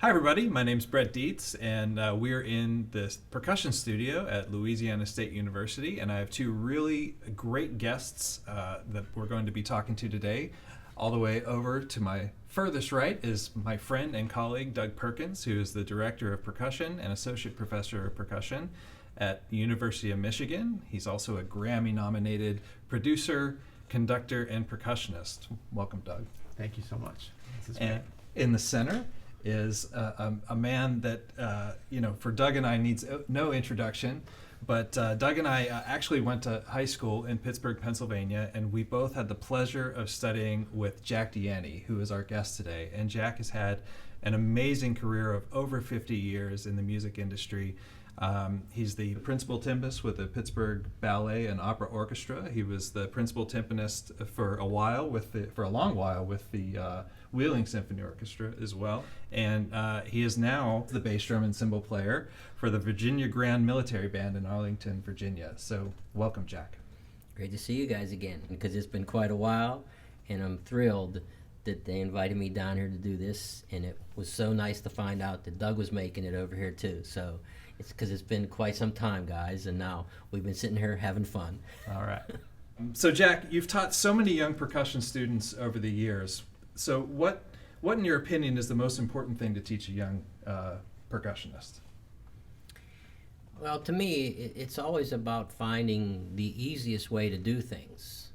Hi, everybody. My name's Brett Dietz, and we're in the percussion studio at Louisiana State University, and I have two really great guests that we're going to be talking to today. All the way over to my furthest right is my friend and colleague, Doug Perkins, who is the Director of Percussion and Associate Professor of Percussion at the University of Michigan. He's also a Grammy-nominated producer, conductor, and percussionist. Welcome, Doug. Thank you so much. This is And great. in the center is a man that, for Doug and I needs no introduction, but Doug and I actually went to high school in Pittsburgh, Pennsylvania, and we both had the pleasure of studying with Jack DiIanni, who is our guest today. And Jack has had an amazing career of over 50 years in the music industry. He's the principal timpanist with the Pittsburgh Ballet and Opera Orchestra. He was the principal timpanist for a long while with the Wheeling Symphony Orchestra as well. And he is now the bass drum and cymbal player for the Virginia Grand Military Band in Arlington, Virginia. So welcome, Jack. Great to see you guys again, because it's been quite a while, and I'm thrilled that they invited me down here to do this, and it was so nice to find out that Doug was making it over here too. So it's because it's been quite some time, guys, and now we've been sitting here having fun. All right. So Jack, you've taught so many young percussion students over the years. So what in your opinion is the most important thing to teach a young percussionist? Well, to me, it's always about finding the easiest way to do things.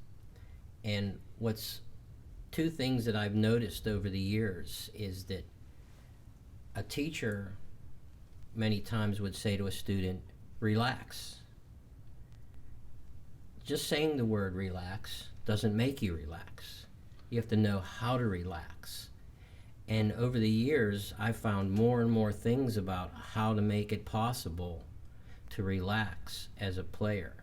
And what's two things that I've noticed over the years is that a teacher many times would say to a student, relax. Just saying the word relax doesn't make you relax. You have to know how to relax. And over the years, I've found more and more things about how to make it possible to relax as a player.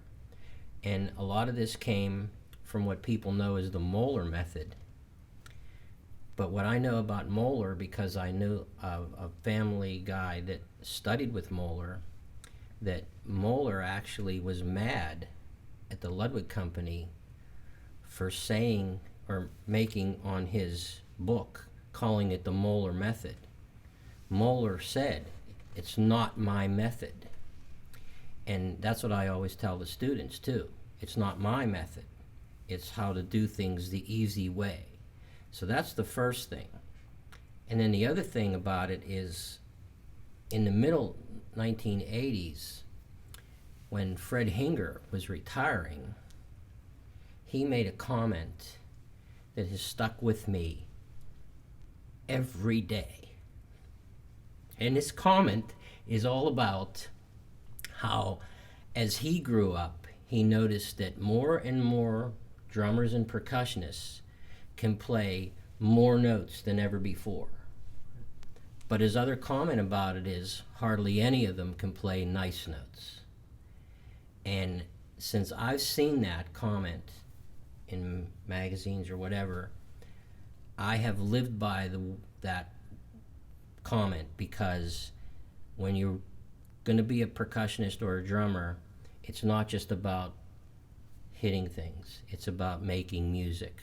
And a lot of this came from what people know as the Moeller method. But what I know about Moeller, because I knew a family guy that studied with Moeller, that Moeller actually was mad at the Ludwig Company for saying or making on his book, calling it the Moeller method. Moeller said, it's not my method. And that's what I always tell the students too. It's not my method. It's how to do things the easy way. So that's the first thing. And then the other thing about it is, in the middle 1980s, when Fred Hinger was retiring, he made a comment that has stuck with me every day. And this comment is all about how, as he grew up, he noticed that more and more drummers and percussionists can play more notes than ever before. But his other comment about it is hardly any of them can play nice notes. And since I've seen that comment in magazines or whatever, I have lived by that comment, because when you're going to be a percussionist or a drummer, it's not just about hitting things, it's about making music.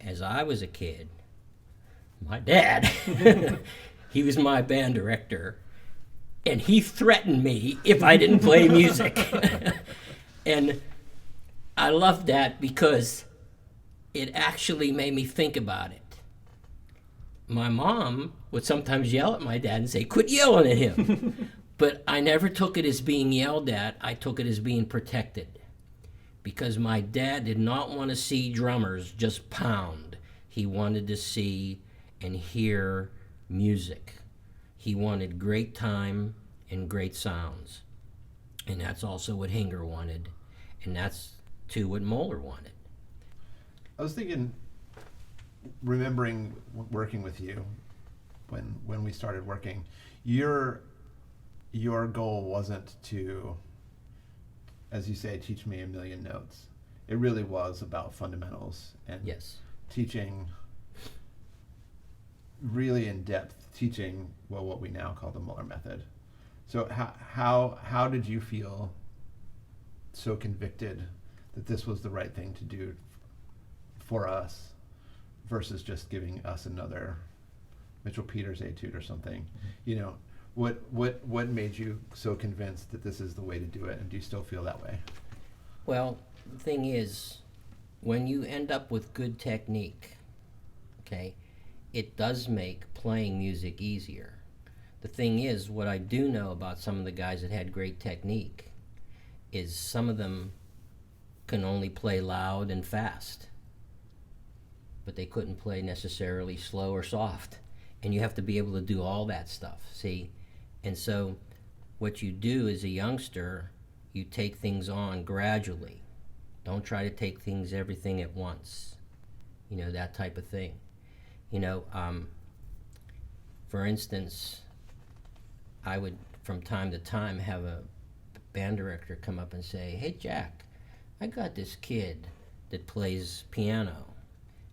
As I was a kid, my dad, he was my band director, and he threatened me if I didn't play music. And I loved that because it actually made me think about it. My mom would sometimes yell at my dad and say, quit yelling at him. But I never took it as being yelled at. I took it as being protected. Because my dad did not want to see drummers just pound. He wanted to see and hear music. He wanted great time and great sounds. And that's also what Hinger wanted. And that's, too, what Moeller wanted. I was thinking, remembering working with you when we started working, your goal wasn't to, as you say, teach me a million notes. It really was about fundamentals and Yes. teaching, really in-depth teaching, well, what we now call the Moeller method. So how did you feel so convicted that this was the right thing to do for us versus just giving us another Mitchell Peters etude or something. You know, what made you so convinced that this is the way to do it, and do you still feel that way? Well, the thing is, when you end up with good technique, okay, it does make playing music easier. The thing is, what I do know about some of the guys that had great technique is some of them can only play loud and fast, but they couldn't play necessarily slow or soft. And you have to be able to do all that stuff, see? And so what you do as a youngster, you take things on gradually. Don't try to take everything at once. You know, that type of thing. You know, for instance, I would, from time to time, have a band director come up and say, "Hey, Jack, I got this kid that plays piano,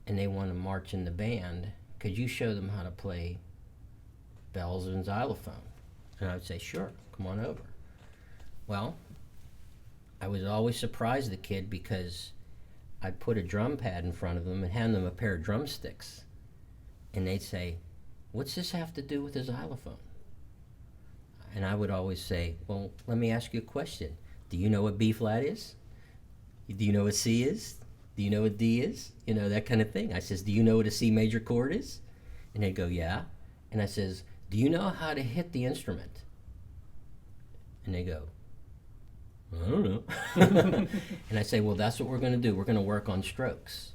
and they want to march in the band. Could you show them how to play bells and xylophone?" And I would say, "Sure, come on over." Well, I was always surprised the kid because I'd put a drum pad in front of them and hand them a pair of drumsticks. And they'd say, "What's this have to do with the xylophone?" And I would always say, "Well, let me ask you a question. Do you know what B flat is? Do you know what C is? Do you know what D is?" You know, that kind of thing. I says, "Do you know what a C major chord is?" And they'd go, "Yeah." And I says, "Do you know how to hit the instrument?" And they go, "I don't know." And I say, "Well, that's what we're going to do. We're going to work on strokes."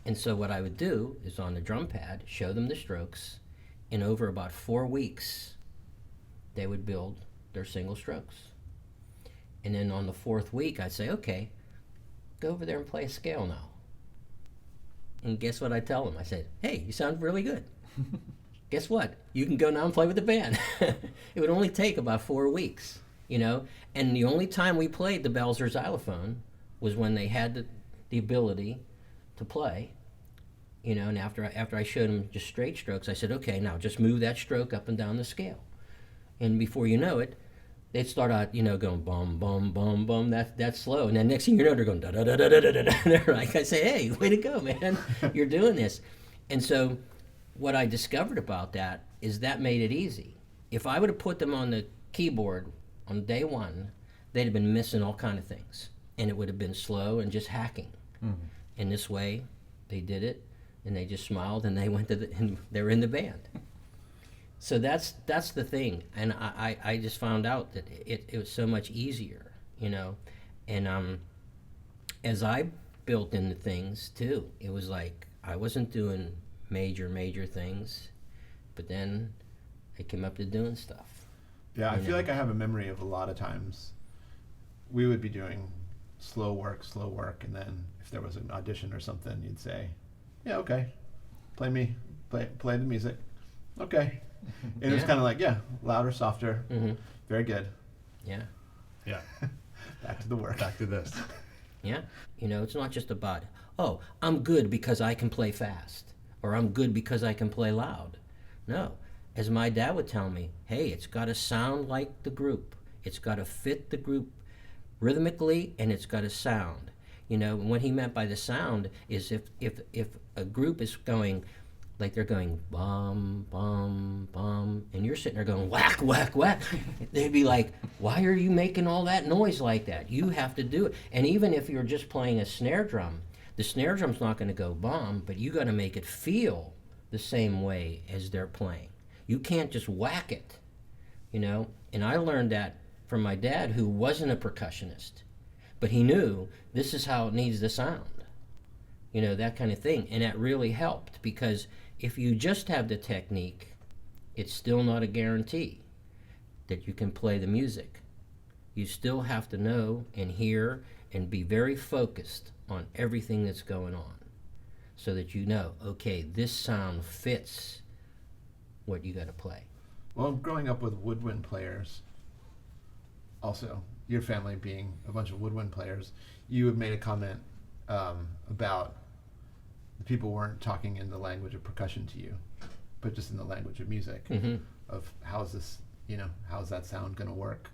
And so what I would do is on the drum pad, show them the strokes, and over about 4 weeks, they would build their single strokes. And then on the 4th week, I'd say, "Okay, go over there and play a scale now." And guess what I tell them? I said, "Hey, you sound really good. Guess what? You can go now and play with the band." It would only take about 4 weeks, you know? And the only time we played the bells or xylophone was when they had the ability to play, you know, and after I showed them just straight strokes, I said, "Okay, now just move that stroke up and down the scale." And before you know it, they'd start out, you know, going bum, bum, bum, bum, that's slow. And then next thing you know, they're going da da da da da da da. They're like, I say, "Hey, way to go, man. You're doing this." And so what I discovered about that is that made it easy. If I would have put them on the keyboard on day one, they'd have been missing all kind of things. And it would have been slow and just hacking. Mm-hmm. In this way, they did it, and they just smiled, and they went and they were in the band. So that's the thing, and I just found out that it was so much easier, you know, and as I built into things too, it was like I wasn't doing major things, but then I came up to doing stuff. Yeah, I feel like I have a memory of a lot of times we would be doing slow work, and then if there was an audition or something, you'd say, "Yeah, okay, play the music, okay." And it was kind of like, yeah, louder, softer, very good. Yeah. Yeah. Back to the work. Back to this. Yeah. You know, it's not just about, "Oh, I'm good because I can play fast," or "I'm good because I can play loud." No. As my dad would tell me, "Hey, it's got to sound like the group. It's got to fit the group rhythmically, and it's got to sound." You know, and what he meant by the sound is if a group is going, like they're going bum, bum, bum, and you're sitting there going whack, whack, whack, they'd be like, "Why are you making all that noise like that? You have to do it." And even if you're just playing a snare drum, the snare drum's not going to go bum, but you got to make it feel the same way as they're playing. You can't just whack it, you know? And I learned that from my dad, who wasn't a percussionist, but he knew this is how it needs to sound, you know, that kind of thing. And that really helped, because if you just have the technique, it's still not a guarantee that you can play the music. You still have to know and hear and be very focused on everything that's going on, so that you know, okay, this sound fits what you got to play. Well, growing up with woodwind players, also, your family being a bunch of woodwind players, you have made a comment about the people weren't talking in the language of percussion to you, but just in the language of music, of how's this, you know, how's that sound going to work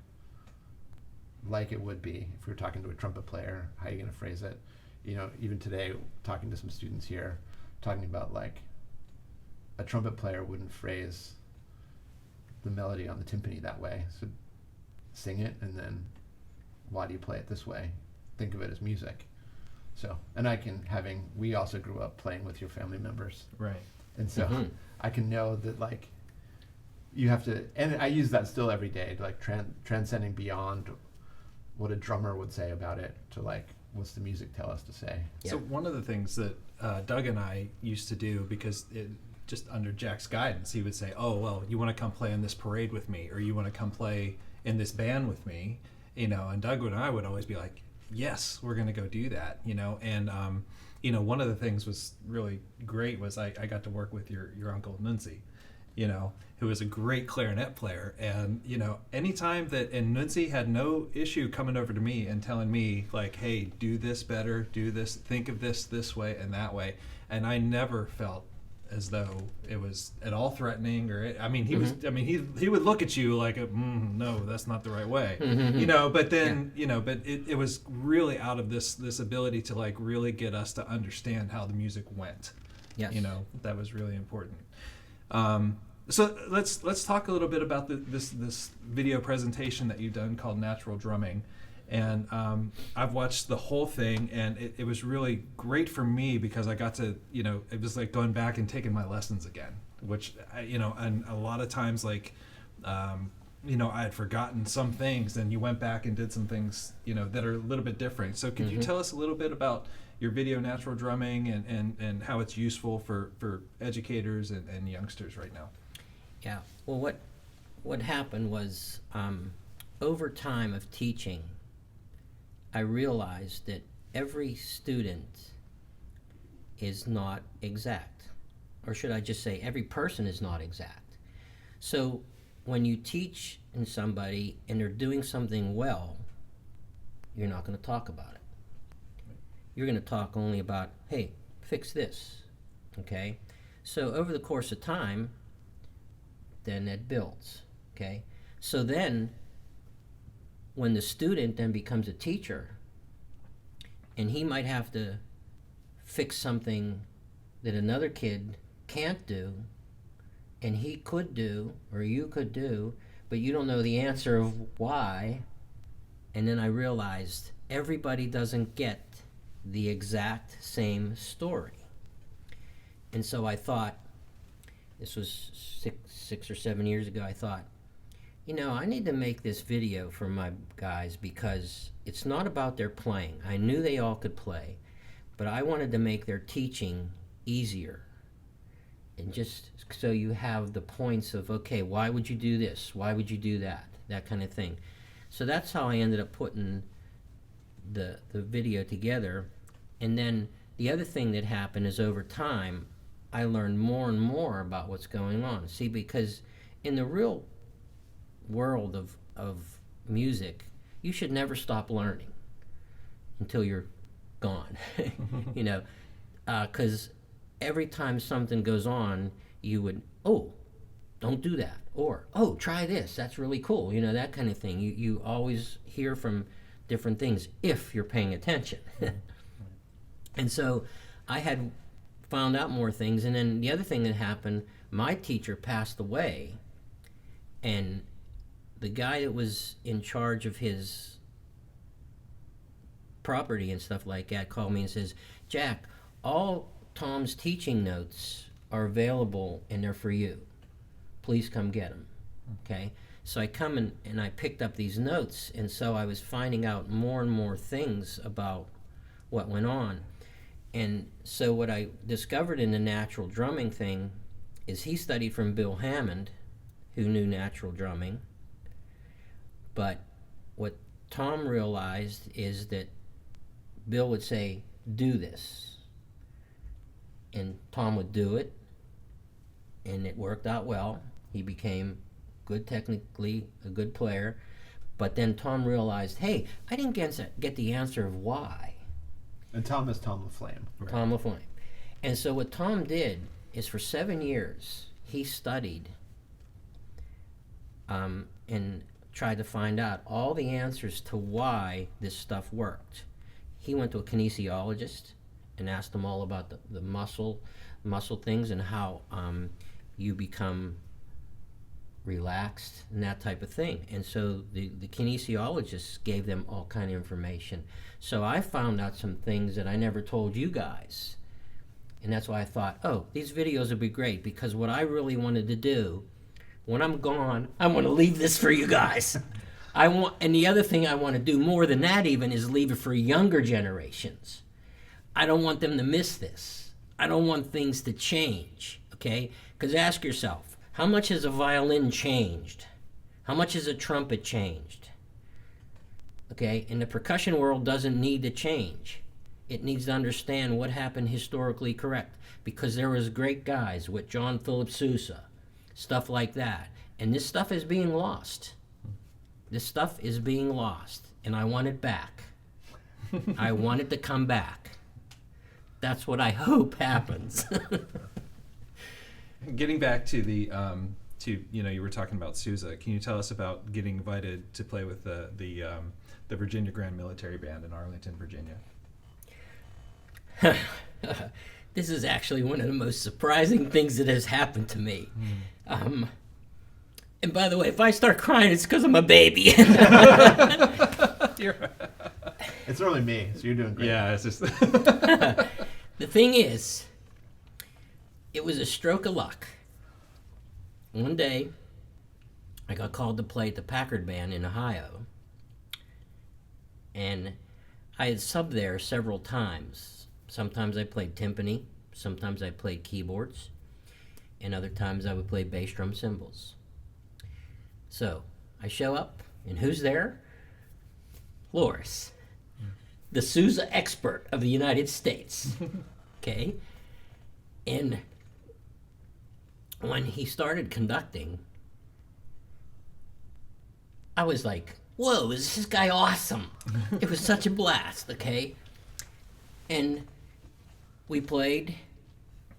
like it would be if we were talking to a trumpet player. How are you going to phrase it? You know, even today, talking to some students here, talking about like a trumpet player wouldn't phrase the melody on the timpani that way. So sing it, and then why do you play it this way? Think of it as music. So, and we also grew up playing with your family members. Right. And so I can know that, like, you have to, and I use that still every day, like transcending beyond what a drummer would say about it to, like, what's the music tell us to say. So one of the things that Doug and I used to do, because just under Jack's guidance, he would say, oh, well, you want to come play in this parade with me, or you want to come play in this band with me, you know, and Doug and I would always be like, yes, we're going to go do that, you know. And you know, one of the things was really great was I got to work with your uncle Nunzi, you know, who was a great clarinet player. And, you know, anytime and Nunzi had no issue coming over to me and telling me, like, hey, do this better, do this, think of this way and that way. And I never felt as though it was at all threatening, or he would look at you like, no, that's not the right way, you know. But then, you know, but it was really out of this ability to, like, really get us to understand how the music went. Yes. You know, that was really important. So let's talk a little bit about this video presentation that you've done called Natural Drumming. And I've watched the whole thing, and it was really great for me because I got to, you know, it was like going back and taking my lessons again, which, you know, and a lot of times, like, you know, I had forgotten some things, and you went back and did some things, you know, that are a little bit different. So could you tell us a little bit about your video Natural Drumming and how it's useful for educators and youngsters right now? Yeah. Well, what happened was, over time of teaching, I realized that every student is not exact. Or should I just say, every person is not exact. So when you teach in somebody and they're doing something well, you're not going to talk about it. You're going to talk only about, hey, fix this, okay? So over the course of time, then it builds, okay? So then, when the student then becomes a teacher, and he might have to fix something that another kid can't do, and he could do, or you could do, but you don't know the answer of why, and then I realized everybody doesn't get the exact same story. And so I thought, this was six or 7 years ago, I thought, you know, I need to make this video for my guys because it's not about their playing. I knew they all could play, but I wanted to make their teaching easier. And just so you have the points of, okay, why would you do this? Why would you do that? That kind of thing. So that's how I ended up putting the video together. And then the other thing that happened is, over time, I learned more and more about what's going on. See, because in the real world of music, you should never stop learning until you're gone. You know, because every time something goes on, you would, oh, don't do that, or, oh, try this, that's really cool, you know, that kind of thing. You always hear from different things if you're paying attention. And so I had found out more things. And then the other thing that happened, my teacher passed away, and the guy that was in charge of his property and stuff like that called me and says, Jack, all Tom's teaching notes are available and they're for you. Please come get them. Okay? So I come and I picked up these notes, and so I was finding out more and more things about what went on. And so what I discovered in the natural drumming thing is he studied from Bill Hammond, who knew natural drumming. But what Tom realized is that Bill would say, do this. And Tom would do it, and it worked out well. He became good technically, a good player. But then Tom realized, hey, I didn't get the answer of why. And Tom is Tom LaFlame. Right. Tom LaFlame. And so what Tom did is, for 7 years, he studied and tried to find out all the answers to why this stuff worked. He went to a kinesiologist and asked him all about the muscle, muscle things and how you become relaxed and that type of thing. And so the kinesiologists gave them all kind of information. So I found out some things that I never told you guys. And that's why I thought, oh, these videos would be great, because what I really wanted to do, when I'm gone, I want to leave this for you guys. And the other thing I want to do more than that even is leave it for younger generations. I don't want them to miss this. I don't want things to change, okay? Because ask yourself, how much has a violin changed? How much has a trumpet changed? Okay, and the percussion world doesn't need to change. It needs to understand what happened historically correct, because there was great guys with John Philip Sousa, stuff like that. And this stuff is being lost. This stuff is being lost, and I want it back. I want it to come back. That's what I hope happens. Getting back to the you were talking about Sousa. Can you tell us about getting invited to play with the Virginia Grand Military Band in Arlington, Virginia? This is actually one of the most surprising things that has happened to me. And by the way, if I start crying, it's because I'm a baby. It's really me, so you're doing great. Yeah, it's just The thing is, it was a stroke of luck. One day, I got called to play at the Packard Band in Ohio. And I had subbed there several times. Sometimes I played timpani, sometimes I played keyboards, and other times I would play bass drum cymbals. So, I show up, and who's there? Loris, the Sousa expert of the United States. Okay? And when he started conducting, I was like, whoa, is this guy awesome? It was such a blast, okay? And we played,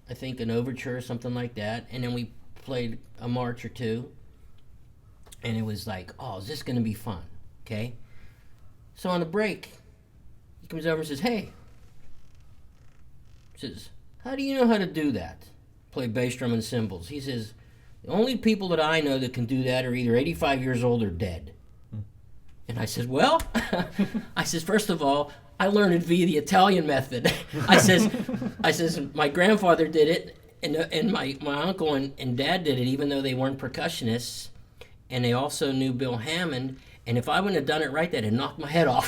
I think, an overture or something like that, and then we played a march or two, and it was like, oh, is this going to be fun, okay? So on the break, he comes over and says, hey, says, how do you know how to do that? Play bass drum and cymbals. He says, the only people that I know that can do that are either 85 years old or dead. And I said, well, I says, first of all, I learned it via the Italian method. I says, my grandfather did it, and my uncle and dad did it, even though they weren't percussionists, and they also knew Bill Hammond. And if I wouldn't have done it right, they'd have knocked my head off,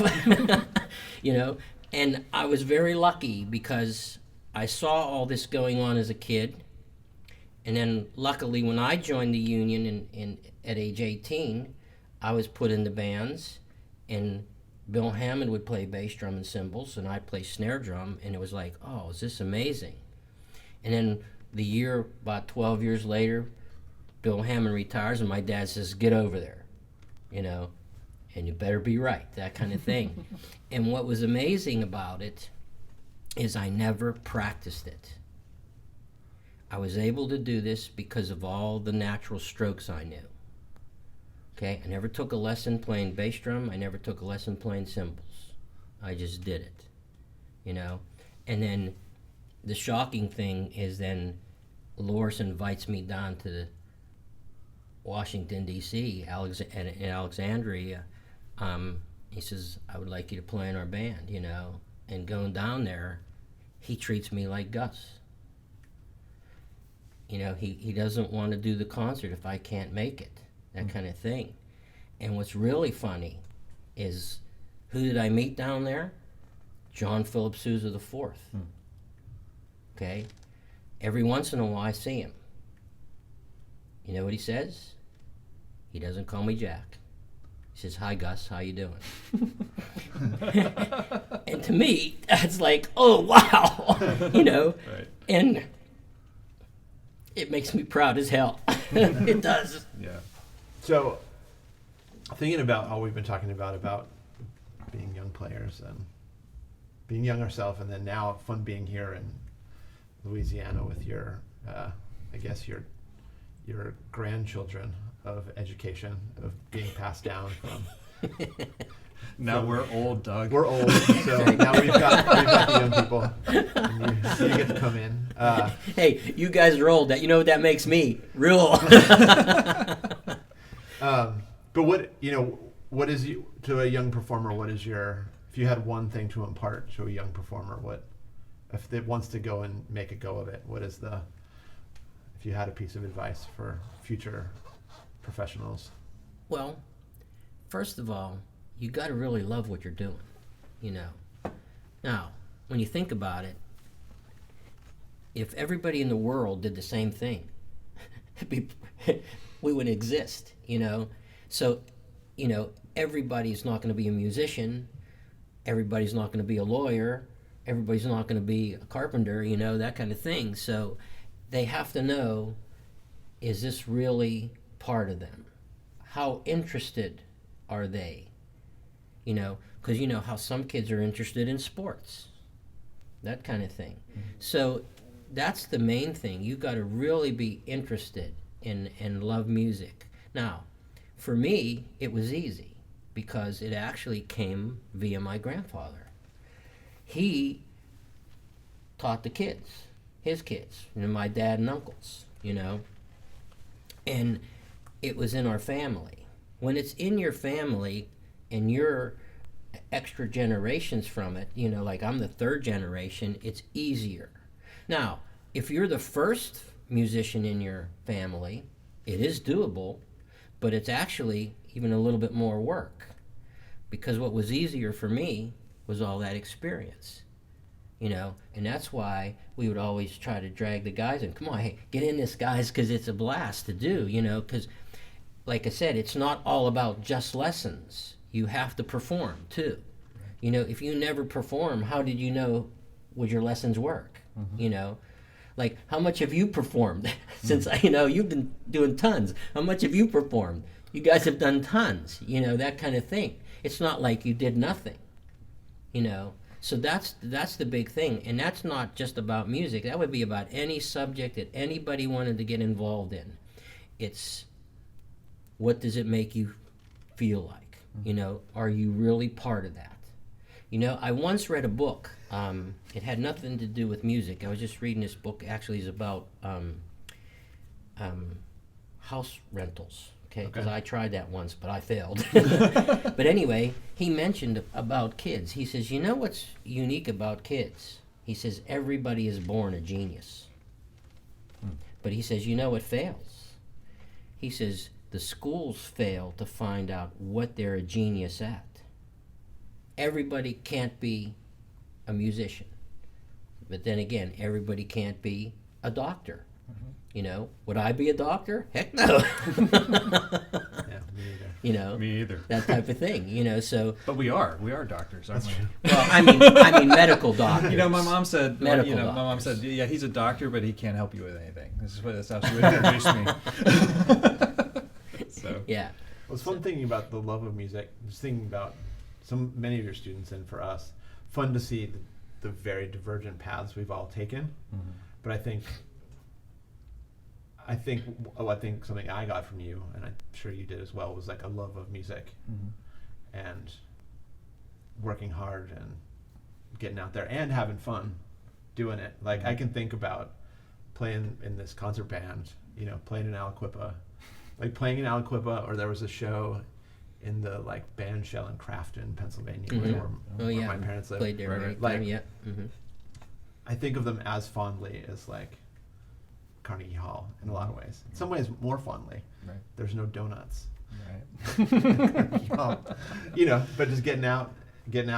you know. And I was very lucky because I saw all this going on as a kid. And then luckily when I joined the union at age 18, I was put into bands, and Bill Hammond would play bass drum and cymbals, and I'd play snare drum, and it was like, oh, is this amazing? And then about 12 years later, Bill Hammond retires, and my dad says, get over there, you know, and you better be right, that kind of thing. And what was amazing about it is I never practiced it. I was able to do this because of all the natural strokes I knew. Okay, I never took a lesson playing bass drum. I never took a lesson playing cymbals. I just did it, you know. And then the shocking thing is then Loris invites me down to Washington, D.C., in Alexandria. He says, I would like you to play in our band, you know. And going down there, he treats me like Gus. You know, he doesn't want to do the concert if I can't make it. That kind of thing. And what's really funny is, who did I meet down there? John Philip Sousa IV. Okay? Every once in a while I see him. You know what he says? He doesn't call me Jack. He says, hi Gus, how you doing? And to me, that's like, oh wow! You know? Right. And it makes me proud as hell. It does. Yeah. So, thinking about all we've been talking about being young players and being young ourselves, and then now fun being here in Louisiana with your, I guess your grandchildren of education, of being passed down from Now we're old, Doug. We're old, so now we've got the young people. And you get to come in. Hey, you guys are old. You know what that makes me? Real old. But what is to a young performer? What is if you had one thing to impart to a young performer, what if it wants to go and make a go of it? What is if you had a piece of advice for future professionals? Well, first of all, you got to really love what you're doing, Now, when you think about it, if everybody in the world did the same thing, we wouldn't exist, So, everybody's not going to be a musician. Everybody's not going to be a lawyer. Everybody's not going to be a carpenter, that kind of thing. So they have to know, is this really part of them? How interested are they? Because how some kids are interested in sports, that kind of thing. Mm-hmm. So that's the main thing. You've got to really be interested in and love music. Now, for me, it was easy because it actually came via my grandfather. He taught the kids, his kids, my dad and uncles, and it was in our family. When it's in your family and you're extra generations from it, like I'm the third generation, it's easier. Now, if you're the first musician in your family, it is doable, but it's actually even a little bit more work, because what was easier for me was all that experience, and that's why we would always try to drag the guys in. Come on, hey, get in this, guys, because it's a blast to do, because like I said, it's not all about just lessons. You have to perform too. If you never perform, how did you know would your lessons work? Mm-hmm. Like, how much have you performed? Since you've been doing tons. How much have you performed? You guys have done tons. That kind of thing. It's not like you did nothing. So that's the big thing, and that's not just about music. That would be about any subject that anybody wanted to get involved in. It's, what does it make you feel like? Are you really part of that? I once read a book. It had nothing to do with music. I was just reading this book. Actually, it's about house rentals. Okay, because I tried that once, but I failed. But anyway, he mentioned about kids. He says, what's unique about kids? He says, everybody is born a genius. But he says, what fails? He says, the schools fail to find out what they're a genius at. Everybody can't be a musician. But then again, everybody can't be a doctor. Mm-hmm. Would I be a doctor? Heck no. Yeah, me either. Me either. That type of thing, so. But we are doctors, aren't we? Well, I mean medical doctors. My mom said, medical my mom doctors. said, yeah, he's a doctor, but he can't help you with anything. That's how she would introduce me. So. Yeah. Well, it's fun thinking about the love of music. Just thinking about many of your students, and for us, fun to see the very divergent paths we've all taken. Mm-hmm. But I think something I got from you, and I'm sure you did as well, was like a love of music, mm-hmm. and working hard and getting out there and having fun doing it. Like, mm-hmm. I can think about playing in this concert band, playing in Aliquippa. Like playing in Aliquippa, or there was a show in the band shell in Crafton, Pennsylvania, mm-hmm. where my parents lived. Played there, right? Yeah. Mm-hmm. I think of them as fondly as Carnegie Hall in a lot of ways. In some ways, more fondly. Right. There's no donuts. Right. But just getting out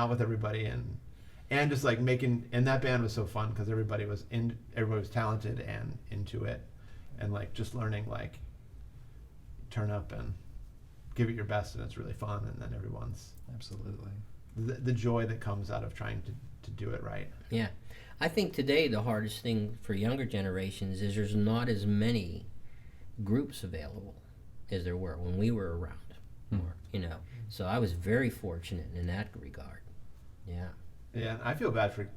with everybody and just making, and that band was so fun because everybody was talented and into it, and just learning turn up and give it your best, and it's really fun, and then everyone's absolutely the joy that comes out of trying to do it right. Yeah, I think today the hardest thing for younger generations is there's not as many groups available as there were when we were around. So I was very fortunate in that regard. Yeah, and I feel bad for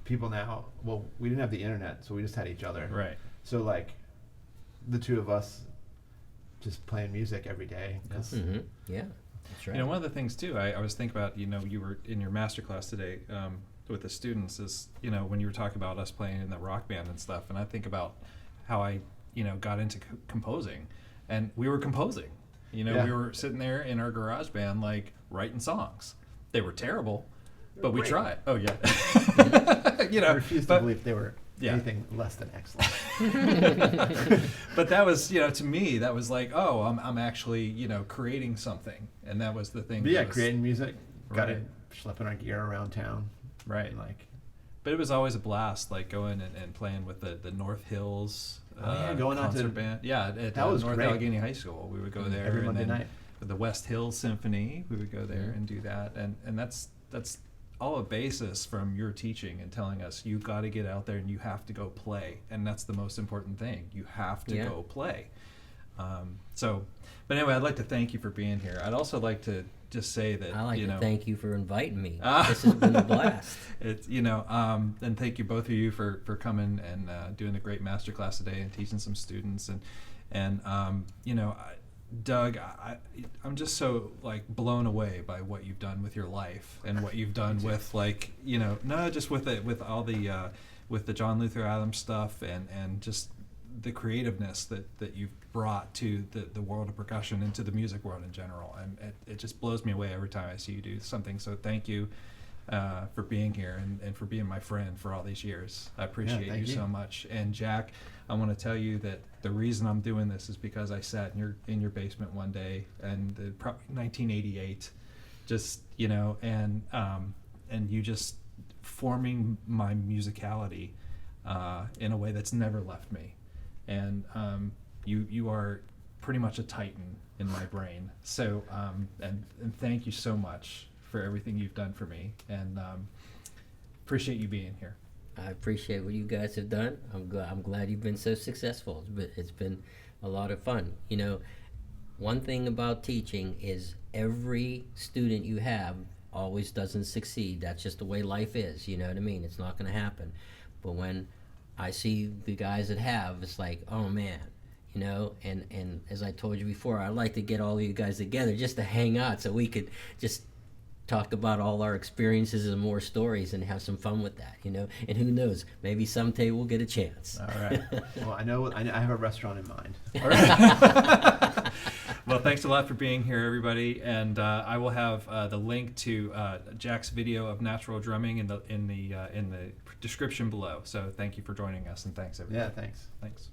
people now. Well, we didn't have the internet, so we just had each other, right? So the two of us just playing music every day. Mm-hmm. Yeah. That's right. You know, one of the things too, I was thinking about, you know, you were in your master class today with the students is, you know, when you were talking about us playing in the rock band and stuff, and I think about how I, you know, got into composing, and we were composing. You know, Yeah. we were sitting there in our garage band, like, writing songs. They were terrible, but we Great. tried. Oh, yeah. You I know, refuse to but- believe they were Yeah. anything less than excellent. But that was, you know, to me, that was like, oh, I'm actually, you know, creating something. And that was the thing. But that yeah, was- creating music, got Right. it, schlepping our gear around town. Right. And like, But it was always a blast, like going and playing with the North Hills going out concert to- band. Yeah, at that was North great. Allegheny High School. We would go there every and Monday then night. with the West Hills Symphony, we would go there and do that. And that's all a basis from your teaching and telling us you got to get out there and you have to go play. And that's the most important thing. You have to Yeah. go play. But anyway, I'd like to thank you for being here. I'd also like to just say that, I like you to know, thank you for inviting me. This has been a blast. It's, you know, and thank you both of you for coming and doing a great master class today and teaching some students and you know, Doug, I'm just so like blown away by what you've done with your life and what you've done with, like, you know, not just with it, with all the with the John Luther Adams stuff and just the creativeness that you've brought to the world of percussion and to the music world in general. And it just blows me away every time I see you do something. So thank you for being here and for being my friend for all these years. I appreciate thank you you. so much. And Jack, I want to tell you that the reason I'm doing this is because I sat in your basement one day and 1988, just, you know, and you just forming my musicality in a way that's never left me. And you are pretty much a titan in my brain. So and thank you so much for everything you've done for me, and appreciate you being here. I appreciate what you guys have done. I'm glad you've been so successful. It's been a lot of fun. You know, one thing about teaching is every student you have always doesn't succeed. That's just the way life is. You know what I mean? It's not going to happen. But when I see the guys that have, it's like, oh man, you know. And as I told you before, I'd like to get all of you guys together just to hang out so we could just talk about all our experiences and more stories and have some fun with that, you know. And who knows, maybe someday we'll get a chance. All right. Well, I have a restaurant in mind. All right. Well, thanks a lot for being here, everybody. And I will have the link to Jack's video of natural drumming in the description below. So thank you for joining us, and thanks everybody. Yeah, thanks. Thanks.